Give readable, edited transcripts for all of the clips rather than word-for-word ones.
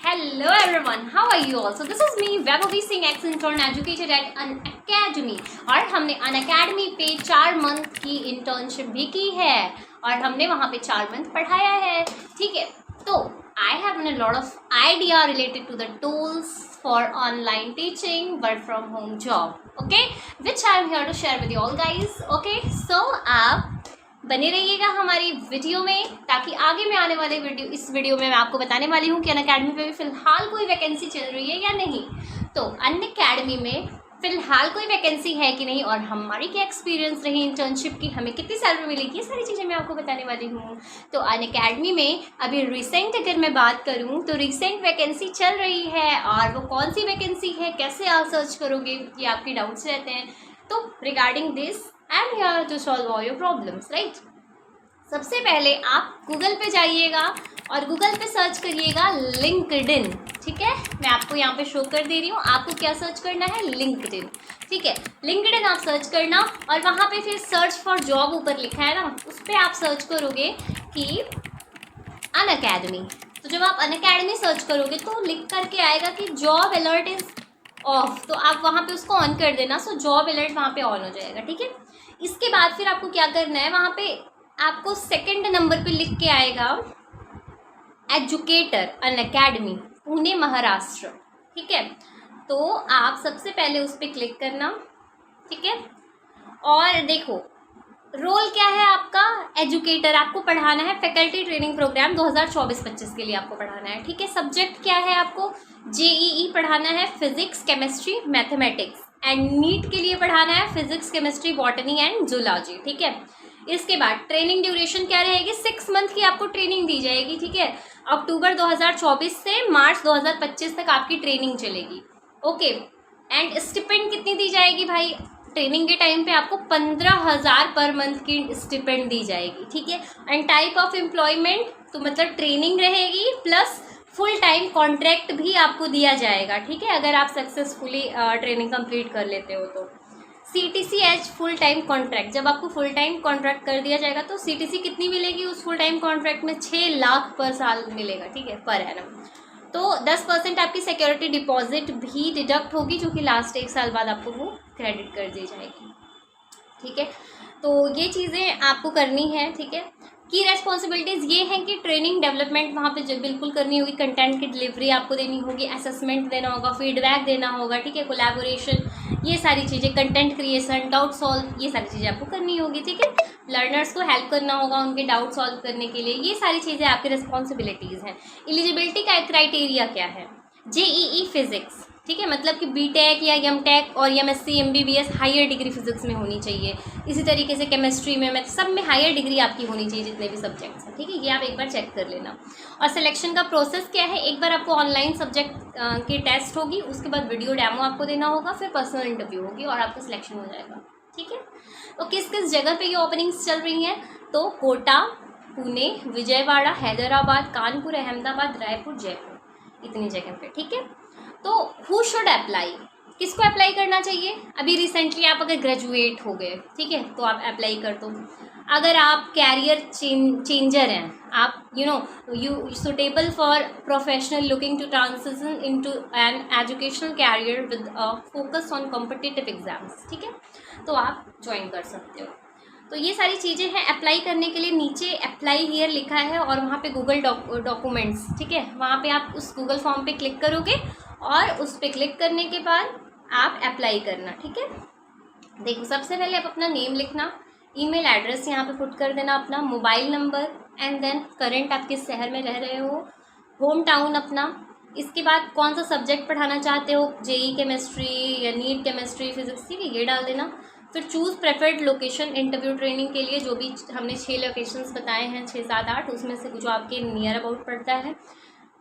Hello everyone, how are you all? So this is me, Vaibhavi Singh, ex-intern educated at an academy और हमने अन academy पे 4 month की internship भी की है और हमने वहाँ पे 4 मंथ पढ़ाया है. ठीक है, तो I have a lot of idea related to the tools for online teaching, work from home job, okay, which I am here to share with you all guys. Okay, so आप बने रहिएगा हमारी video में ताकि आगे में आने वाले इस वीडियो में मैं आपको बताने वाली हूँ कि अन अकेडमी पे भी फ़िलहाल कोई वैकेंसी चल रही है या नहीं. तो अन अकेडमी में फ़िलहाल कोई वैकेंसी है कि नहीं और हमारी क्या एक्सपीरियंस रही इंटर्नशिप की, हमें कितनी सैलरी मिलेगी, ये सारी चीज़ें मैं आपको बताने वाली हूँ. तो अन अकेडमी में अभी रिसेंट अगर मैं बात करूँ तो रिसेंट वैकेंसी चल रही है और वो कौन सी वैकेंसी है, कैसे आप सर्च करोगे, ये आपके डाउट्स रहते हैं. तो regarding this I am here to solve all your problems, right. सबसे पहले आप गूगल पे जाइएगा और गूगल पे सर्च करिएगा लिंक्डइन. ठीक है, मैं आपको यहाँ पे शो कर दे रही हूँ. आपको क्या सर्च करना है? लिंक्डइन. ठीक है, लिंक्डइन आप सर्च करना और वहाँ पे फिर सर्च फॉर जॉब ऊपर लिखा है ना, उस पर आप सर्च करोगे कि अन अकेडमी. तो जब आप अन अकेडमी सर्च करोगे तो लिख करके आएगा कि जॉब अलर्ट इज ऑफ, तो आप वहाँ पे उसको ऑन कर देना. सो जॉब अलर्ट वहाँ पे ऑन हो जाएगा. ठीक है, इसके बाद फिर आपको क्या करना है, वहाँ पे आपको सेकंड नंबर पे लिख के आएगा एजुकेटर अन अकेडमी पुणे महाराष्ट्र. ठीक है, तो आप सबसे पहले उस पर क्लिक करना. ठीक है, और देखो रोल क्या है आपका, एजुकेटर. आपको पढ़ाना है फैकल्टी ट्रेनिंग प्रोग्राम 2024-25 के लिए आपको पढ़ाना है. ठीक है, सब्जेक्ट क्या है, आपको जेईई पढ़ाना है, physics chemistry mathematics, and NEET के लिए पढ़ाना है physics chemistry botany and zoology. ठीक है, इसके बाद ट्रेनिंग ड्यूरेशन क्या रहेगी, 6 मंथ की आपको ट्रेनिंग दी जाएगी. ठीक है, अक्टूबर 2024 से मार्च 2025 तक आपकी ट्रेनिंग चलेगी. ओके, एंड स्टिपेंड कितनी दी जाएगी भाई, ट्रेनिंग के टाइम पे आपको 15,000 पर मंथ की स्टिपेंड दी जाएगी. ठीक है, एंड टाइप ऑफ एम्प्लॉयमेंट तो मतलब ट्रेनिंग रहेगी प्लस फुल टाइम कॉन्ट्रैक्ट भी आपको दिया जाएगा. ठीक है, अगर आप सक्सेसफुली ट्रेनिंग कंप्लीट कर लेते हो तो CTC फुल टाइम कॉन्ट्रैक्ट. जब आपको फुल टाइम कॉन्ट्रैक्ट कर दिया जाएगा तो CTC कितनी मिलेगी उस फुल टाइम कॉन्ट्रैक्ट में, 6 लाख पर साल मिलेगा. ठीक है, पर एनम. तो 10% आपकी सिक्योरिटी डिपॉजिट भी डिडक्ट होगी जो कि लास्ट 1 साल बाद आपको वो क्रेडिट कर दी जाएगी. ठीक है, तो ये चीज़ें आपको करनी है. ठीक है, की रेस्पॉन्सिबिलिटीज़ ये हैं कि ट्रेनिंग डेवलपमेंट वहाँ पे जब बिल्कुल करनी होगी, कंटेंट की डिलीवरी आपको देनी होगी, असेसमेंट देना होगा, फीडबैक देना होगा. ठीक है, कोलैबोरेशन, ये सारी चीज़ें, कंटेंट क्रिएशन, डाउट सॉल्व, ये सारी चीज़ें आपको करनी होगी. ठीक है, लर्नर्स को हेल्प करना होगा उनके डाउट सॉल्व करने के लिए. ये सारी चीज़ें आपकी रिस्पॉन्सिबिलिटीज़ हैं. एलिजिबिलिटी का क्राइटेरिया क्या है, जेईई फिजिक्स. ठीक है, मतलब कि बीटेक या एमटेक और MSc MBBS higher degree physics में होनी चाहिए. इसी तरीके से केमिस्ट्री में, मैथ, सब में हायर डिग्री आपकी होनी चाहिए जितने भी सब्जेक्ट्स हैं. ठीक है, ये आप एक बार चेक कर लेना. और सिलेक्शन का प्रोसेस क्या है, एक बार आपको ऑनलाइन सब्जेक्ट की टेस्ट होगी, उसके बाद वीडियो डेमो आपको देना होगा, फिर पर्सनल इंटरव्यू होगी और आपका सिलेक्शन हो जाएगा. ठीक है, तो किस किस जगह पे ये ओपनिंग्स चल रही हैं, तो कोटा, पुणे, विजयवाड़ा, हैदराबाद, कानपुर, अहमदाबाद, रायपुर, जयपुर, इतनी जगह पे. ठीक है, तो हु शुड अप्लाई, किसको अप्लाई करना चाहिए. अभी रिसेंटली आप अगर ग्रेजुएट हो गए, ठीक है, तो आप अप्लाई कर दो. अगर आप कैरियर चेंजर हैं, आप you suitable for professional looking to transition into an educational career with focus on competitive exams. ठीक है, तो आप ज्वाइन कर सकते हो. तो ये सारी चीज़ें हैं. अप्लाई करने के लिए नीचे अप्लाई हियर लिखा है और वहाँ पे गूगल डॉक्यूमेंट्स. ठीक है, वहाँ पे आप उस गूगल फॉर्म पे क्लिक करोगे और उस पर क्लिक करने के बाद आप अप्लाई करना. ठीक है, देखो सबसे पहले आप अपना नेम लिखना, ईमेल एड्रेस यहाँ पे पुट कर देना अपना, mobile number, and then current आप किस शहर में रह रहे हो, होम टाउन अपना. इसके बाद कौन सा सब्जेक्ट पढ़ाना चाहते हो, जेई केमिस्ट्री या नीट केमिस्ट्री फिजिक्स. ठीक है, ये डाल देना. फिर choose preferred location interview training के लिए, जो भी हमने 6 लोकेशंस बताए हैं, 6, 7, 8, उसमें से जो आपके नियर अबाउट पड़ता है.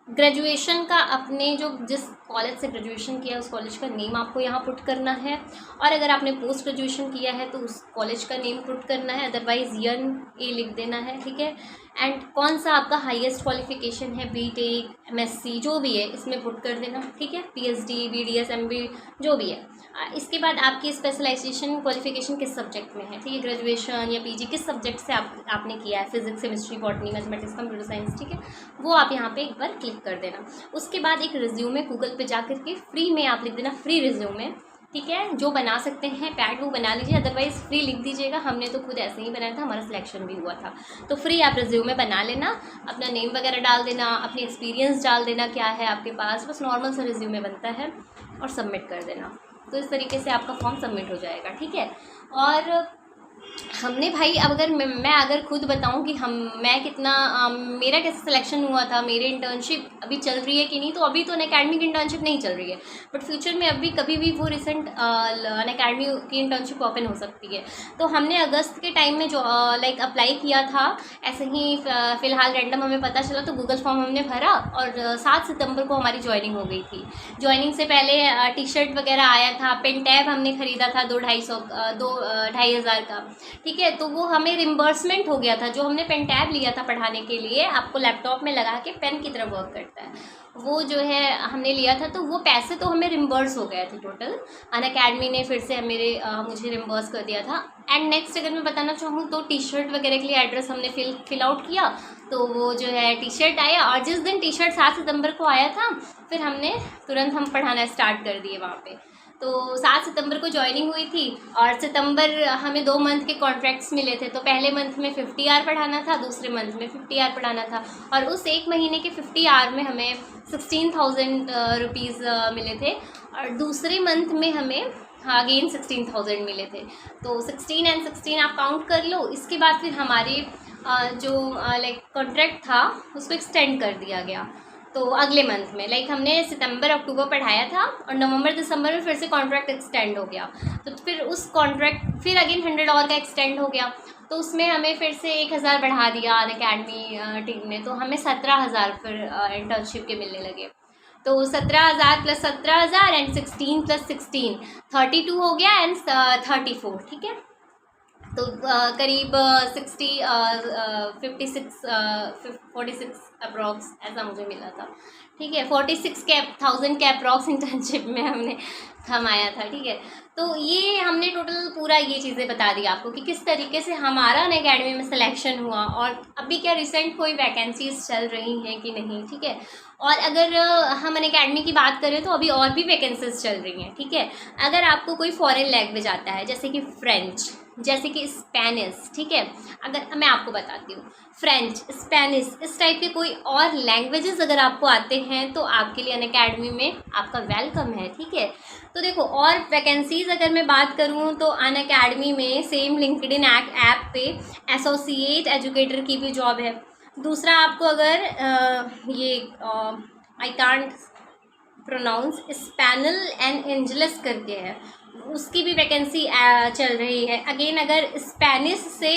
ग्रेजुएशन का अपने जो जिस कॉलेज से ग्रेजुएशन किया है उस कॉलेज का नेम आपको यहाँ पुट करना है, और अगर आपने पोस्ट ग्रेजुएशन किया है तो उस कॉलेज का नेम पुट करना है, अदरवाइज़ YN लिख देना है. ठीक है, एंड कौन सा आपका हाईएस्ट क्वालिफिकेशन है, बीटेक, एमएससी, जो भी है इसमें पुट कर देना, ठीक है, पीएचडी, बीडीएस, एमबी, जो भी है। इसके बाद आपकी स्पेशलाइजेशन क्वालिफिकेशन किस सब्जेक्ट में है, ठीक है, ग्रेजुएशन या पीजी किस सब्जेक्ट से आपने किया है, physics, chemistry, botany, mathematics, computer science, ठीक है, वो आप यहाँ पे एक बार क्लिक कर देना। उसके बाद एक रिज्यूमे गूगल पे जा करके फ्री में आप लिख देना, फ्री रिज्यूमे, ठीक है, जो बना सकते हैं पैड वो बना लीजिए, अदरवाइज़ फ्री लिख दीजिएगा। हमने तो खुद ऐसे ही बनाया था, हमारा सिलेक्शन भी हुआ था। तो फ्री आप रिज्यूमे बना लेना, अपना नेम वगैरह डाल देना, अपनी एक्सपीरियंस डाल देना क्या है आपके पास, बस नॉर्मल सा रिज्यूमे बनता है, और सबमिट कर देना। तो इस तरीके से आपका फॉर्म सबमिट हो जाएगा, ठीक है। और हमने भाई, अब अगर मैं अगर खुद बताऊं कि मैं कितना मेरा कैसे सिलेक्शन हुआ था, मेरी इंटर्नशिप अभी चल रही है कि नहीं, तो अभी तो अनअकैडमी की इंटर्नशिप नहीं चल रही है, बट फ्यूचर में अभी कभी भी वो रिसेंट अनअकैडमी की इंटर्नशिप ओपन हो सकती है। तो हमने अगस्त के टाइम में जो लाइक अप्लाई किया था, ऐसे ही फ़िलहाल रैंडम हमें पता चला, तो गूगल फॉर्म हमने भरा और 7 सितंबर को हमारी ज्वाइनिंग हो गई थी। ज्वाइनिंग से पहले टी शर्ट वगैरह आया था, पेन टैब हमने ख़रीदा था 2,500 का, ठीक है। तो वो हमें रिम्बर्समेंट हो गया था, जो हमने पेन टैब लिया था पढ़ाने के लिए, आपको लैपटॉप में लगा के पेन की तरह वर्क करता है, वो जो है हमने लिया था, तो वो पैसे तो हमें रिम्बर्स हो गए थे टोटल। अनअकैडमी ने फिर से मुझे रिम्बर्स कर दिया था। एंड नेक्स्ट अगर मैं बताना चाहूँ तो टी शर्ट वगैरह के लिए एड्रेस हमने फिल आउट किया, तो वो जो है टी शर्ट आया, और जिस दिन टी शर्ट 7 सितंबर को आया था, फिर हमने तुरंत हम पढ़ाना स्टार्ट कर दिए वहाँ पे। तो 7 सितंबर को ज्वाइनिंग हुई थी, और सितंबर हमें 2 मंथ के कॉन्ट्रैक्ट्स मिले थे। तो पहले मंथ में 50 आवर पढ़ाना था, दूसरे मंथ में 50 आवर पढ़ाना था, और उस एक महीने के 50 आवर में हमें 16,000 रुपीज़ मिले थे, और दूसरे मंथ में हमें अगेन 16,000 मिले थे। तो 16 एंड 16 आप काउंट कर लो। इसके बाद फिर हमारे जो लाइक कॉन्ट्रैक्ट था उसको एक्सटेंड कर दिया गया, तो अगले मंथ में, लाइक हमने सितंबर अक्टूबर पढ़ाया था, और नवंबर दिसंबर में फिर से कॉन्ट्रैक्ट एक्सटेंड हो गया। तो फिर उस कॉन्ट्रैक्ट फिर अगेन 100 आवर का एक्सटेंड हो गया, तो उसमें हमें फिर से 1,000 बढ़ा दिया अनअकैडमी टीम ने, तो हमें 17,000 फिर इंटर्नशिप के मिलने लगे। तो 17,000 + 17,000 एंड 16 + 16 32 हो गया, एंड 34, ठीक है। तो करीब 46 अप्रॉक्स ऐसा मुझे मिला था, ठीक है। 46,000 के अप्रॉक्स इंटर्नशिप में हमने कमाया था, ठीक है। तो ये हमने टोटल पूरा ये चीज़ें बता दी आपको कि किस तरीके से हमारा अनअकैडमी में सिलेक्शन हुआ, और अभी क्या रिसेंट कोई वैकेंसीज चल रही हैं कि नहीं, ठीक है। और अगर हम अनअकैडमी की बात करें तो अभी और भी वैकेंसीज चल रही हैं, ठीक है। अगर आपको कोई फॉरेन लैंग्वेज आता है, जैसे कि फ्रेंच, जैसे कि स्पेनिश, ठीक है, अगर मैं आपको बताती हूँ, फ्रेंच, स्पेनिश, इस टाइप के कोई और लैंग्वेजेस अगर आपको आते हैं, तो आपके लिए अनअकैडमी में आपका वेलकम है, ठीक है। तो देखो, और वैकेंसीज़ अगर मैं बात करूँ तो अनअकैडमी में सेम लिंक्डइन ऐप पे एसोसिएट एजुकेटर की भी जॉब है। दूसरा, आपको अगर ये आई कांट प्रोनाउंस, स्पैनल एंड एंजलस करके है, उसकी भी वैकेंसी चल रही है। अगेन, अगर स्पेनिश से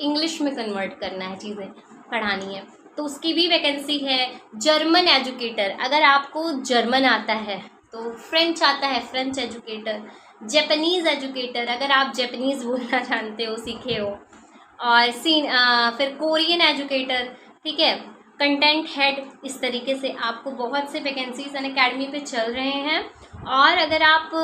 इंग्लिश में कन्वर्ट करना है, चीज़ें पढ़ानी है, तो उसकी भी वैकेंसी है। जर्मन एजुकेटर, अगर आपको जर्मन आता है, तो फ्रेंच आता है, फ्रेंच एजुकेटर। जापानीज़ एजुकेटर, अगर आप जापानीज़ बोलना जानते हो, सीखे हो। और फिर कोरियन एजुकेटर, ठीक है, कंटेंट हेड, इस तरीके से आपको बहुत से वैकेंसीज अनअकैडमी पे चल रहे हैं। और अगर आप को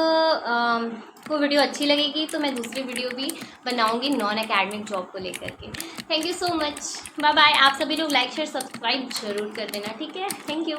वीडियो अच्छी लगेगी तो मैं दूसरी वीडियो भी बनाऊंगी नॉन अकेडमिक जॉब को लेकर के। Thank you so much, bye bye. आप सभी लोग लाइक शेयर सब्सक्राइब जरूर कर देना, ठीक है। Thank you.